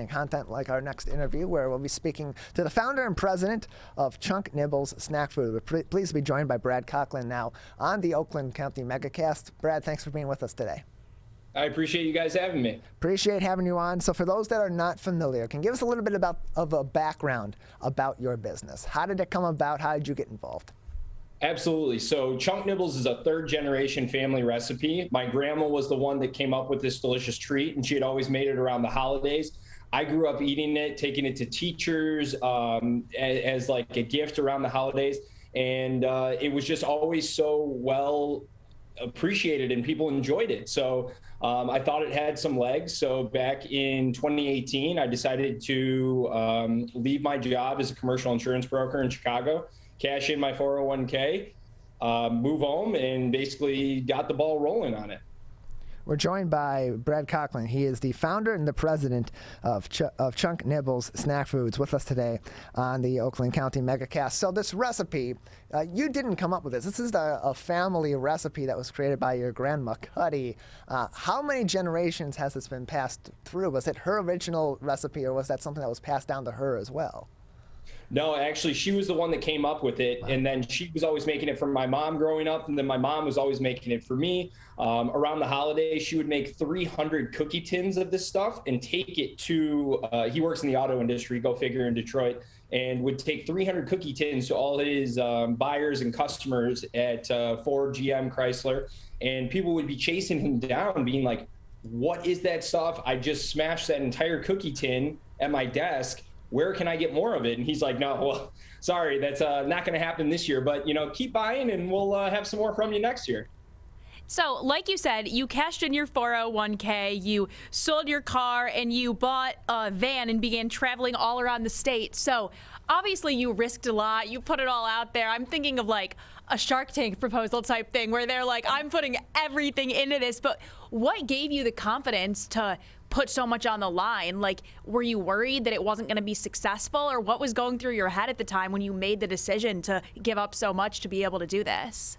and content like our next interview, where we'll be speaking to the founder and president of Chunk Nibbles Snack Food. We're pleased to be joined by Brad Cocklin now on the Oakland County Megacast. Brad, thanks for being with us today. I appreciate you guys having me. Appreciate having you on. So for those that are not familiar, can you give us a little bit of a background about your business? How did it come about? How did you get involved? Absolutely. So Chunk Nibbles is a third-generation family recipe. My grandma was the one that came up with this delicious treat, and she had always made it around the holidays. I grew up eating it, taking it to teachers as like a gift around the holidays, and it was just always so well appreciated and people enjoyed it. So I thought it had some legs. So back in 2018, I decided to leave my job as a commercial insurance broker in Chicago, cash in my 401k, move home, and basically got the ball rolling on it. We're joined by Brad Cocklin. He is the founder and the president of Chunk Nibbles Snack Foods with us today on the Oakland County Megacast. So this recipe, you didn't come up with this. This is a family recipe that was created by your grandma, Cuddy. How many generations has this been passed through? Was it her original recipe, or was that something that was passed down to her as well? No, actually, she was the one that came up with it. Wow. And then she was always making it for my mom growing up. And then my mom was always making it for me. Around the holidays, she would make 300 cookie tins of this stuff and take it to, he works in the auto industry, go figure, in Detroit, and would take 300 cookie tins to all his buyers and customers at Ford, GM, Chrysler. And people would be chasing him down, being like, what is that stuff? I just smashed that entire cookie tin at my desk. Where can I get more of it? And he's like, no, well, sorry, that's not going to happen this year, but keep buying and we'll have some more from you next year. So like you said, you cashed in your 401k, you sold your car, and you bought a van and began traveling all around the state. So obviously you risked a lot. You put it all out there. I'm thinking of like a Shark Tank proposal type thing where they're like, I'm putting everything into this. But what gave you the confidence to put so much on the line? Like, were you worried that it wasn't going to be successful, or what was going through your head at the time when you made the decision to give up so much to be able to do this?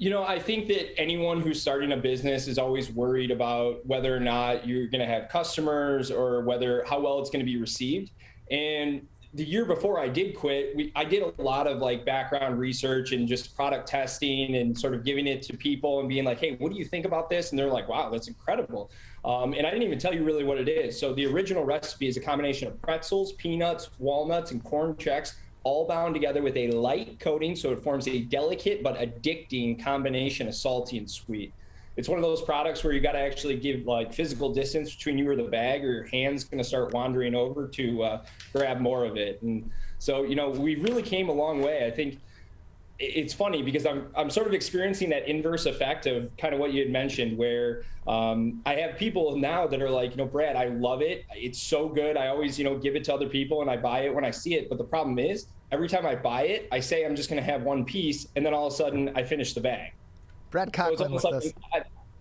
I think that anyone who's starting a business is always worried about whether or not you're going to have customers or how well it's going to be received. And the year before I did quit, I did a lot of like background research and just product testing and sort of giving it to people and being like, hey, what do you think about this? And they're like, wow, that's incredible. And I didn't even tell you really what it is. So the original recipe is a combination of pretzels, peanuts, walnuts, and corn checks, all bound together with a light coating, so it forms a delicate but addicting combination of salty and sweet. It's one of those products where you got to actually give like physical distance between you or the bag, or your hand's going to start wandering over to grab more of it. And so, we really came a long way. I think it's funny because I'm sort of experiencing that inverse effect of kind of what you had mentioned, where I have people now that are like, Brad, I love it. It's so good. I always, give it to other people and I buy it when I see it. But the problem is every time I buy it, I say I'm just going to have one piece, and then all of a sudden I finish the bag. Brad Cocklin with us.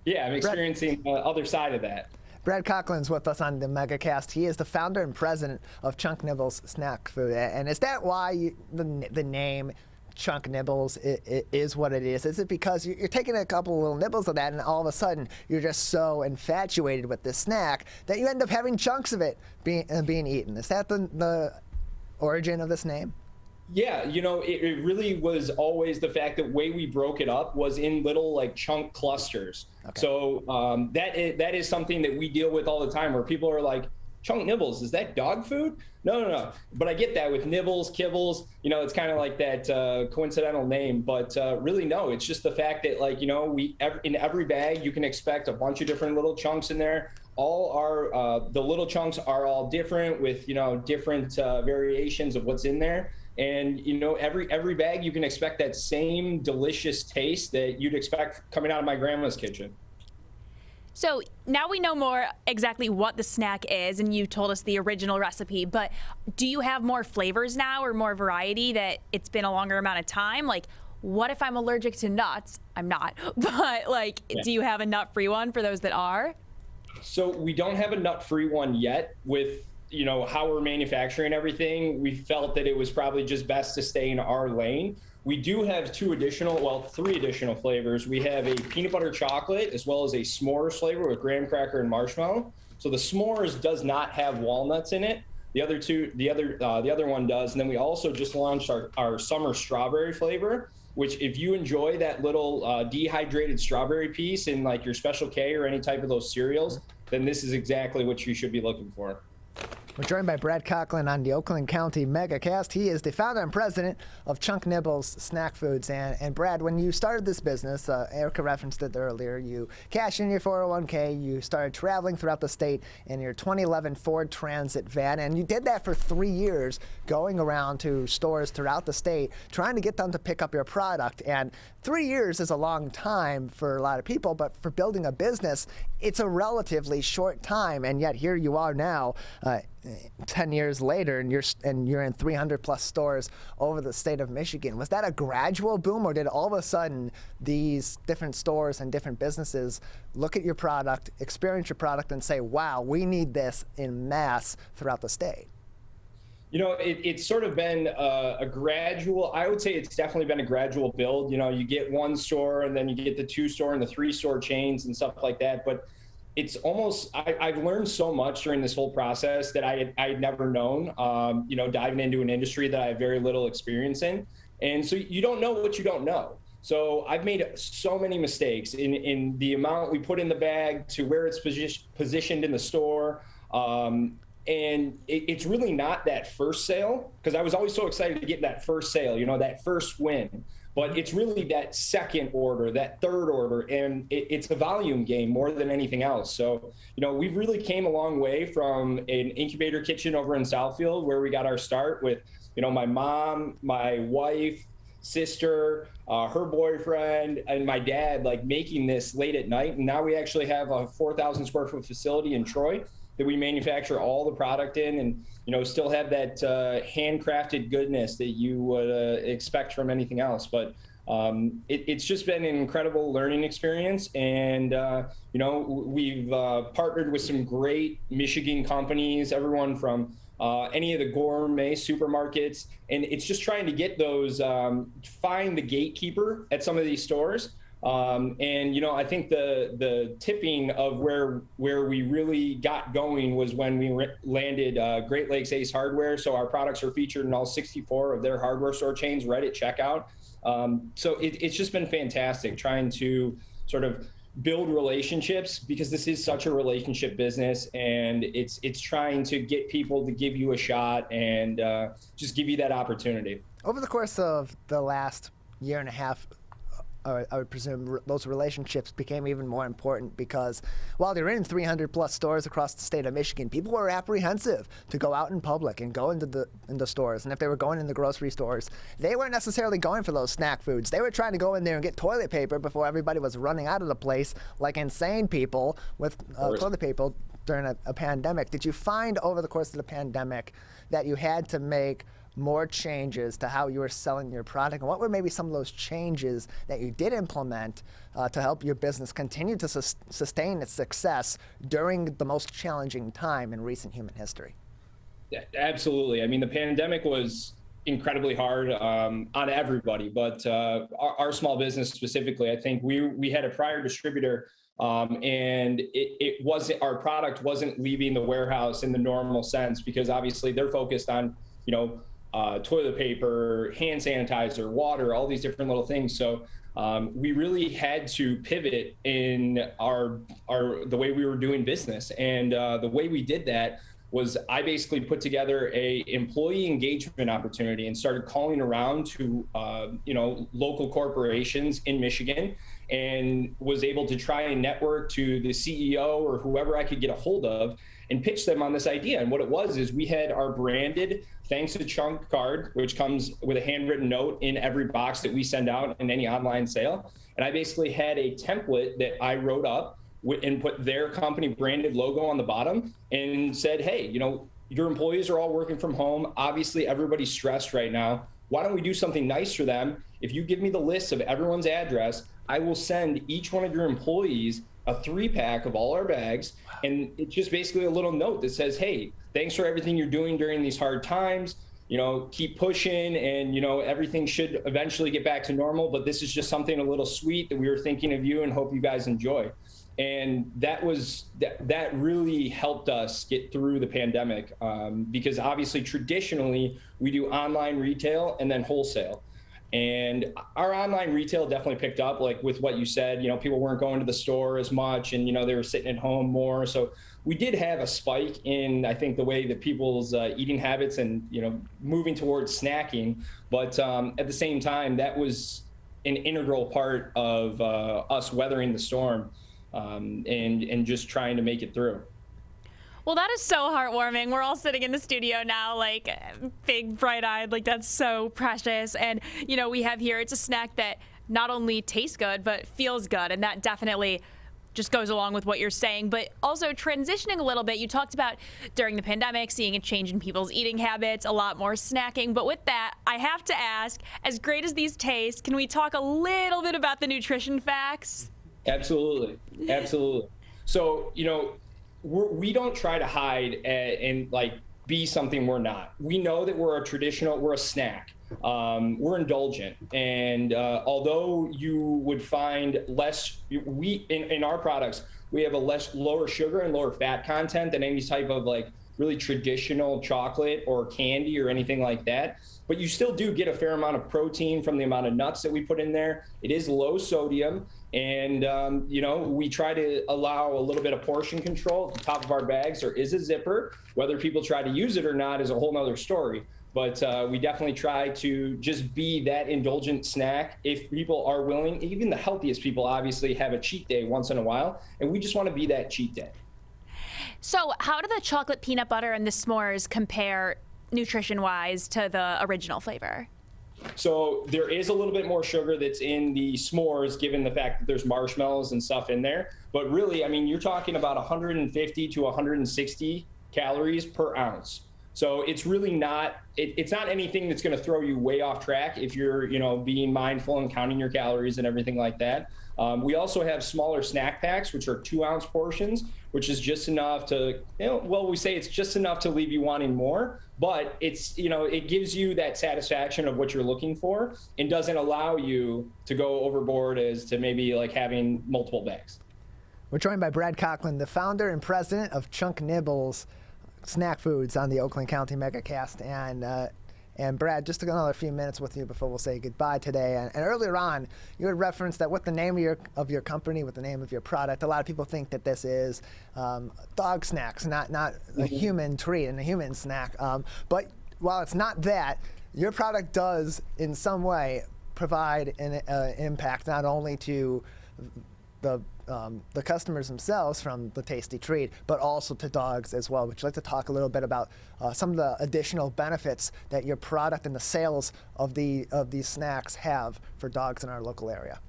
Yeah, I'm experiencing the other side of that. Brad Cocklin's with us on the Megacast. He is the founder and president of Chunk Nibbles Snack Food. And is that why the name Chunk Nibbles is what it is? Is it because you're taking a couple little nibbles of that, and all of a sudden you're just so infatuated with this snack that you end up having chunks of it being eaten? Is that the origin of this name? Yeah, it really was always the fact that way we broke it up was in little like chunk clusters. Okay. So that is something that we deal with all the time, where people are like, chunk nibbles, is that dog food? No. But I get that with nibbles, kibbles, it's kind of like that coincidental name, but really no, it's just the fact that like, in every bag you can expect a bunch of different little chunks in there. All are, the little chunks are all different with, different variations of what's in there. And, every bag you can expect that same delicious taste that you'd expect coming out of my grandma's kitchen. So now we know more exactly what the snack is, and you told us the original recipe, but do you have more flavors now or more variety that it's been a longer amount of time? Like, what if I'm allergic to nuts? I'm not, but like, yeah. Do you have a nut-free one for those that are? So we don't have a nut-free one yet. With how we're manufacturing everything, we felt that it was probably just best to stay in our lane. We do have three additional flavors. We have a peanut butter chocolate as well as a s'mores flavor with graham cracker and marshmallow. So the s'mores does not have walnuts in it. The other one does. And then we also just launched our summer strawberry flavor, which if you enjoy that little dehydrated strawberry piece in like your Special K or any type of those cereals, then this is exactly what you should be looking for. We're joined by Brad Cocklin on the Oakland County MegaCast. He is the founder and president of Chunk Nibbles Snack Foods. And Brad, when you started this business, Erica referenced it earlier, you cashed in your 401k, you started traveling throughout the state in your 2011 Ford Transit van, and you did that for 3 years, going around to stores throughout the state, trying to get them to pick up your product. And 3 years is a long time for a lot of people, but for building a business, it's a relatively short time. And yet here you are now, 10 years later, and you're in 300 plus stores over the state of Michigan. Was that a gradual boom, or did all of a sudden these different stores and different businesses look at your product, experience your product, and say, wow, we need this in mass throughout the state? You know, it's sort of been a gradual, I would say it's definitely been a gradual build. You know, you get one store and then you get the 2-store and the 3-store chains and stuff like that. But it's almost, I've learned so much during this whole process that I had never known, you know, diving into an industry that I have very little experience in. And so you don't know what you don't know. So I've made so many mistakes in the amount we put in the bag to where it's positioned in the store. And it's really not that first sale, because I was always so excited to get that first sale, you know, that first win. But it's really that second order, that third order, and it's a volume game more than anything else. So, you know, we've really came a long way from an incubator kitchen over in Southfield, where we got our start with, you know, my mom, my wife, sister, her boyfriend, and my dad, like making this late at night. And now we actually have a 4,000 square foot facility in Troy that we manufacture all the product in, and, you know, still have that handcrafted goodness that you would expect from anything else. But it's just been an incredible learning experience. And, you know, we've partnered with some great Michigan companies, everyone from any of the gourmet supermarkets. And it's just trying to get those, find the gatekeeper at some of these stores. And, you know, I think the tipping of where we really got going was when we landed Great Lakes Ace Hardware. So our products are featured in all 64 of their hardware store chains right at checkout. So it's just been fantastic trying to sort of build relationships, because this is such a relationship business, and it's trying to get people to give you a shot and just give you that opportunity. Over the course of the last year and a half, I would presume those relationships became even more important, because while they're in 300 plus stores across the state of Michigan, people were apprehensive to go out in public and go into the stores. And if they were going in the grocery stores, they weren't necessarily going for those snack foods. They were trying to go in there and get toilet paper before everybody was running out of the place like insane people with toilet paper during a pandemic. Did you find over the course of the pandemic that you had to make more changes to how you were selling your product? And what were maybe some of those changes that you did implement to help your business continue to sustain its success during the most challenging time in recent human history? Yeah, absolutely. I mean, the pandemic was incredibly hard on everybody, but our small business specifically, I think we had a prior distributor, and it wasn't, our product wasn't leaving the warehouse in the normal sense, because obviously they're focused on, you know, toilet paper, hand sanitizer, water, all these different little things. So we really had to pivot in the way we were doing business. And the way we did that was I basically put together a employee engagement opportunity and started calling around to, you know, local corporations in Michigan, and was able to try and network to the CEO or whoever I could get a hold of and pitch them on this idea. And what it was is we had our branded Thanks to Chunk card, which comes with a handwritten note in every box that we send out in any online sale. And I basically had a template that I wrote up and put their company branded logo on the bottom and said, hey, you know, your employees are all working from home. Obviously, everybody's stressed right now. Why don't we do something nice for them? If you give me the list of everyone's address, I will send each one of your employees a 3-pack of all our bags. And it's just basically a little note that says, hey, thanks for everything you're doing during these hard times. You know, keep pushing, and, you know, everything should eventually get back to normal. But this is just something a little sweet that we were thinking of you and hope you guys enjoy. And that really helped us get through the pandemic, because obviously traditionally we do online retail and then wholesale. And our online retail definitely picked up, like with what you said, people weren't going to the store as much, and, they were sitting at home more. So we did have a spike in, I think, the way that people's eating habits and, moving towards snacking. But at the same time, that was an integral part of us weathering the storm, and just trying to make it through. Well, that is so heartwarming. We're all sitting in the studio now, like big, bright-eyed, like that's so precious. And, we have here, it's a snack that not only tastes good, but feels good. And that definitely just goes along with what you're saying. But also transitioning a little bit, you talked about during the pandemic, seeing a change in people's eating habits, a lot more snacking. But with that, I have to ask, as great as these taste, can we talk a little bit about the nutrition facts? Absolutely. So, we don't try to hide and like be something we're not. We know that we're a snack. We're indulgent. And although you would find in our products, we have lower sugar and lower fat content than any type of like really traditional chocolate or candy or anything like that. But you still do get a fair amount of protein from the amount of nuts that we put in there. It is low sodium. And, we try to allow a little bit of portion control at the top of our bags. There is a zipper. Whether people try to use it or not is a whole nother story. But we definitely try to just be that indulgent snack if people are willing. Even the healthiest people obviously have a cheat day once in a while. And we just want to be that cheat day. So how do the chocolate peanut butter and the s'mores compare nutrition-wise to the original flavor? So there is a little bit more sugar that's in the s'mores, given the fact that there's marshmallows and stuff in there. But really, I mean, you're talking about 150 to 160 calories per ounce. So it's really not, it's not anything that's going to throw you way off track if you're, being mindful and counting your calories and everything like that. We also have smaller snack packs, which are 2-ounce portions, which is just enough to, we say it's just enough to leave you wanting more, but it's, it gives you that satisfaction of what you're looking for and doesn't allow you to go overboard as to maybe like having multiple bags. We're joined by Brad Cocklin, the founder and president of Chunk Nibbles Snack Foods on the Oakland County MegaCast. And Brad, just another few minutes with you before we'll say goodbye today. And earlier on, you had referenced that with the name of your company, with the name of your product, a lot of people think that this is dog snacks, not a human treat and a human snack. But while it's not that, your product does in some way provide an impact not only to the customers themselves from the tasty treat, but also to dogs as well. Would you like to talk a little bit about some of the additional benefits that your product and the sales of these snacks have for dogs in our local area?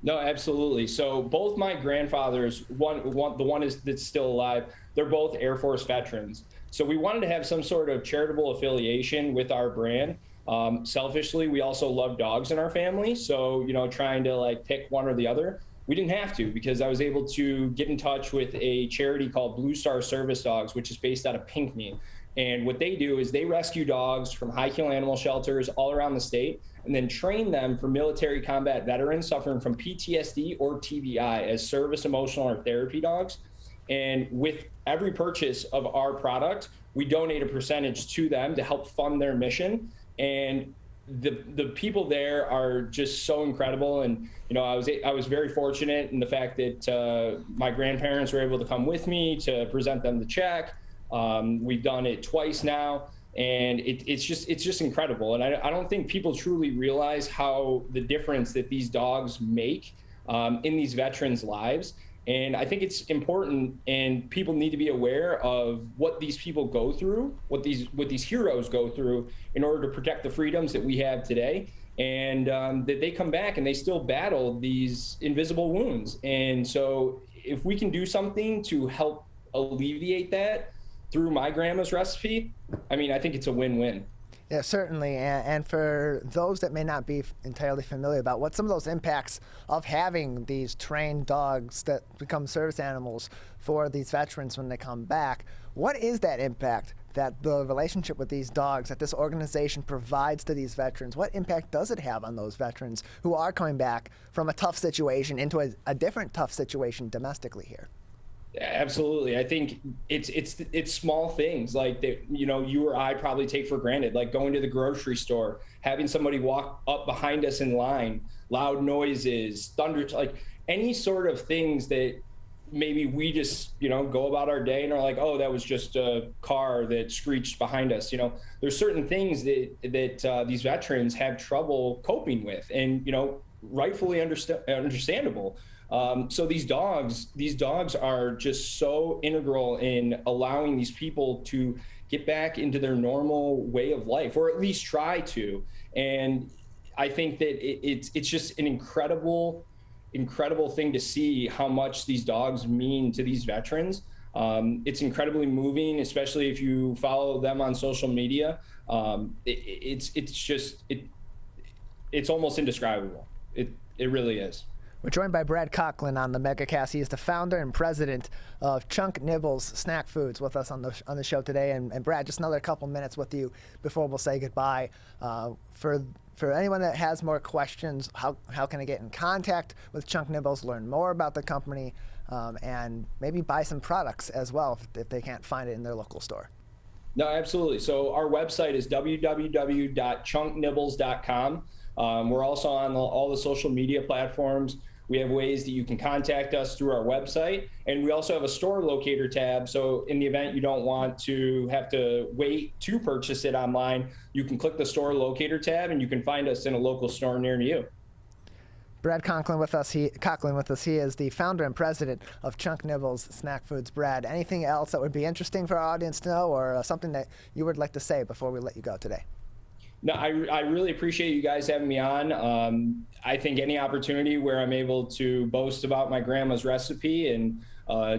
No, absolutely. So both my grandfathers, the one that's still alive, they're both Air Force veterans. So we wanted to have some sort of charitable affiliation with our brand. Selfishly, we also love dogs in our family. So, trying to like pick one or the other. We didn't have to, because I was able to get in touch with a charity called Blue Star Service Dogs, which is based out of Pinckney. And what they do is they rescue dogs from high-kill animal shelters all around the state and then train them for military combat veterans suffering from PTSD or TBI as service, emotional, or therapy dogs. And with every purchase of our product, we donate a percentage to them to help fund their mission. And the people there are just so incredible. And, I was very fortunate in the fact that my grandparents were able to come with me to present them the check. We've done it twice now, and it's just incredible. And I don't think people truly realize how the difference that these dogs make in these veterans' lives. And I think it's important, and people need to be aware of what these people go through, what these heroes go through in order to protect the freedoms that we have today. And that they come back and they still battle these invisible wounds. And so if we can do something to help alleviate that through my grandma's recipe, I think it's a win-win. Yeah, certainly. And for those that may not be entirely familiar about what some of those impacts of having these trained dogs that become service animals for these veterans when they come back, what is that impact that the relationship with these dogs that this organization provides to these veterans, what impact does it have on those veterans who are coming back from a tough situation into a different tough situation domestically here? Absolutely. I think it's small things like that, you or I probably take for granted, like going to the grocery store, having somebody walk up behind us in line, loud noises, thunder, like any sort of things that maybe we just, go about our day and are like, oh, that was just a car that screeched behind us. There's certain things that these veterans have trouble coping with, and, rightfully understandable. So these dogs are just so integral in allowing these people to get back into their normal way of life, or at least try to. And I think that it's just an incredible thing to see how much these dogs mean to these veterans. It's incredibly moving, especially if you follow them on social media. It's almost indescribable. It really is. We're joined by Brad Cocklin on the MegaCast. He is the founder and president of Chunk Nibbles Snack Foods with us on the show today. And Brad, just another couple minutes with you before we'll say goodbye. For anyone that has more questions, how can I get in contact with Chunk Nibbles, learn more about the company, and maybe buy some products as well if they can't find it in their local store? No, absolutely. So our website is www.chunknibbles.com. We're also on all the social media platforms. We have ways that you can contact us through our website, and we also have a store locator tab. So in the event you don't want to have to wait to purchase it online, you can click the store locator tab and you can find us in a local store near you. Brad Cocklin with us. He is the founder and president of Chunk Nibbles Snack Foods. Brad, anything else that would be interesting for our audience to know, or something that you would like to say before we let you go today? No, I really appreciate you guys having me on. I think any opportunity where I'm able to boast about my grandma's recipe and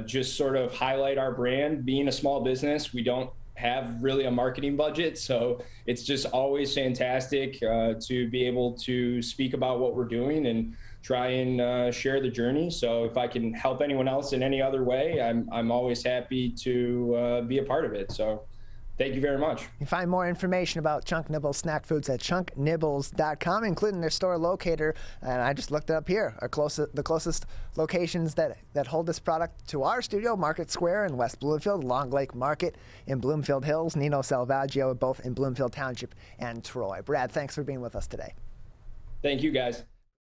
just sort of highlight our brand. Being a small business, we don't have really a marketing budget, so it's just always fantastic to be able to speak about what we're doing and try and share the journey. So if I can help anyone else in any other way, I'm always happy to be a part of it. So thank you very much. You can find more information about Chunk Nibbles Snack Foods at chunknibbles.com, including their store locator. And I just looked it up here. The closest locations that hold this product to our studio: Market Square in West Bloomfield, Long Lake Market in Bloomfield Hills, Nino Salvaggio, both in Bloomfield Township and Troy. Brad, thanks for being with us today. Thank you, guys.